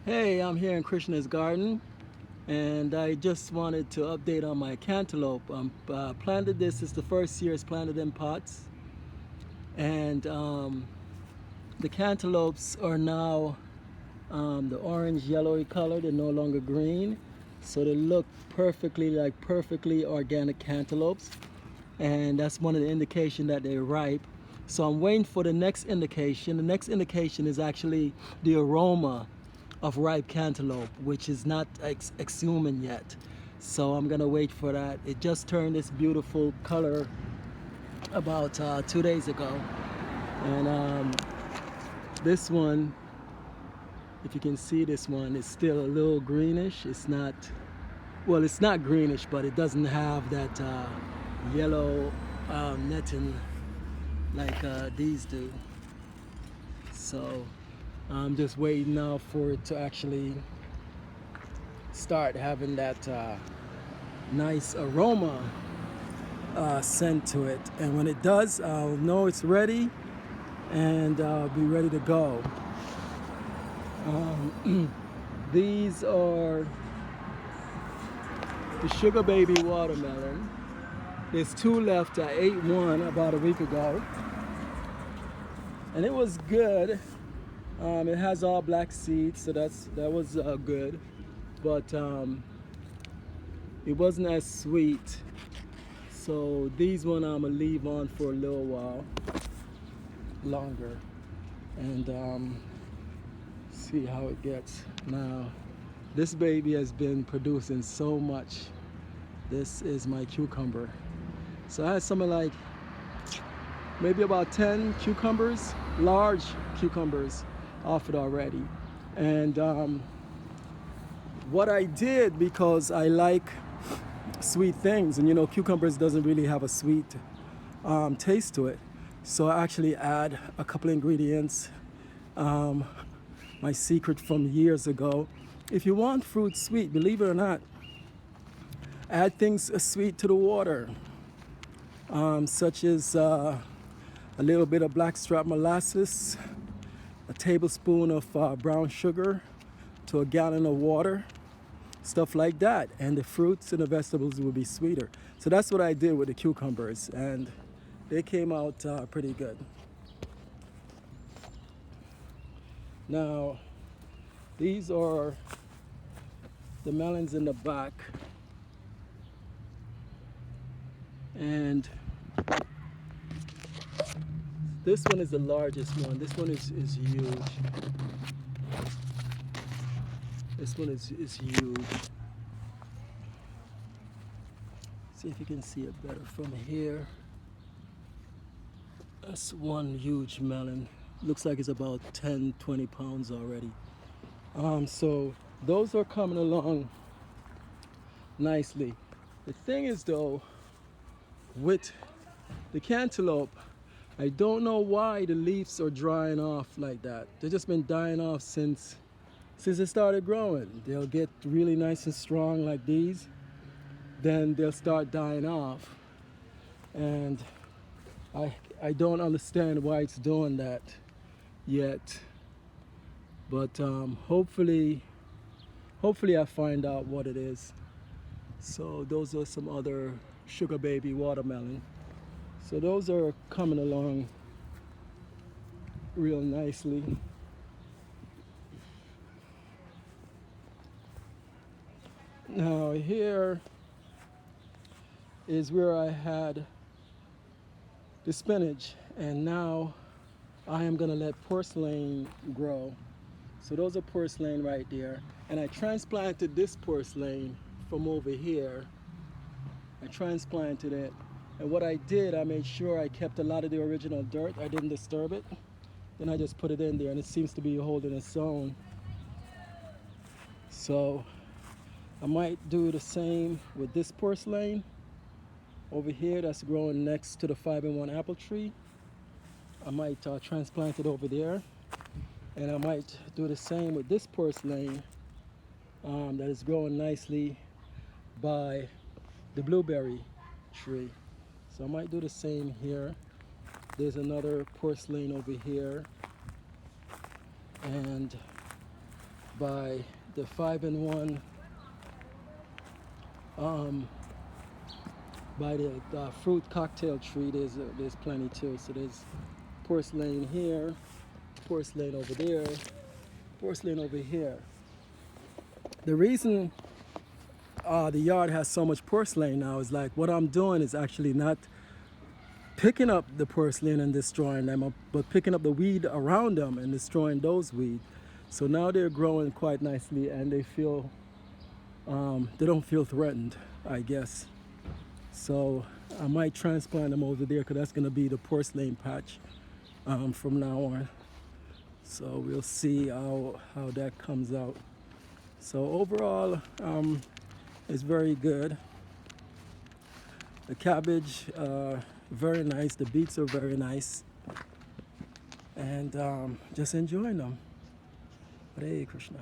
Hey, I'm here in Krishna's garden, and I just wanted to update on my cantaloupe. Planted this is the first year it's planted in pots, and the cantaloupes are now the orange yellowy color. They're no longer green, so they look perfectly organic cantaloupes, and that's one of the indication that they're ripe. So I'm waiting for the next indication. The next indication is actually the aroma of ripe cantaloupe, which is not exhuming yet. So I'm gonna wait for that. It just turned this beautiful color about 2 days ago, and this one, if you can see this one, is still a little greenish. It's not, well, it's not greenish, but it doesn't have that yellow netting like these do. So I'm just waiting now for it to actually start having that nice aroma scent to it. And when it does, I'll know it's ready and be ready to go. These are the Sugar Baby watermelon. There's two left. I ate one about a week ago, and it was good. It has all black seeds, so that was good, but it wasn't as sweet. So these one I'm gonna leave on for a little while longer, and see how it gets. Now, this baby has been producing so much. This is my cucumber. So I had something like maybe about 10 cucumbers, large cucumbers, offered already. And what I did, because I like sweet things, and you know, cucumbers doesn't really have a sweet taste to it, so I actually add a couple ingredients, my secret from years ago. If you want fruit sweet, believe it or not, add things sweet to the water, such as a little bit of blackstrap molasses, a tablespoon of brown sugar to a gallon of water, stuff like that, and the fruits and the vegetables will be sweeter. So that's what I did with the cucumbers, and they came out pretty good. Now, these are the melons in the back, and this one is the largest one. This one is huge. This one is huge. See if you can see it better from here. That's one huge melon. Looks like it's about 10-20 pounds already. So those are coming along nicely. The thing is though, with the cantaloupe, I don't know why the leaves are drying off like that. They've just been dying off since it started growing. They'll get really nice and strong like these, then they'll start dying off. And I don't understand why it's doing that yet. But hopefully I find out what it is. So those are some other Sugar Baby watermelon. So those are coming along real nicely. Now here is where I had the spinach, and now I am gonna let Purslane grow. So those are Purslane right there, and I transplanted this Purslane from over here. I transplanted it, and what I did, I made sure I kept a lot of the original dirt. I didn't disturb it. Then I just put it in there, and it seems to be holding its own. So I might do the same with this Purslane over here that's growing next to the 5-in-1 apple tree. I might transplant it over there, and I might do the same with this Purslane that is growing nicely by the blueberry tree. So I might do the same here. There's another Purslane over here, and by the 5-in-1, um, by the fruit cocktail tree. There's plenty too. So there's Purslane here, Purslane over there, Purslane over here. The reason the yard has so much Purslane now is like what I'm doing is actually not picking up the Purslane and destroying them, but picking up the weed around them and destroying those weeds. So now they're growing quite nicely, and they feel they don't feel threatened, I guess. So I might transplant them over there because that's going to be the Purslane patch from now on. So we'll see how that comes out. So overall, it's very good. The cabbage, very nice. The beets are very nice, and just enjoying them. Hare Krishna.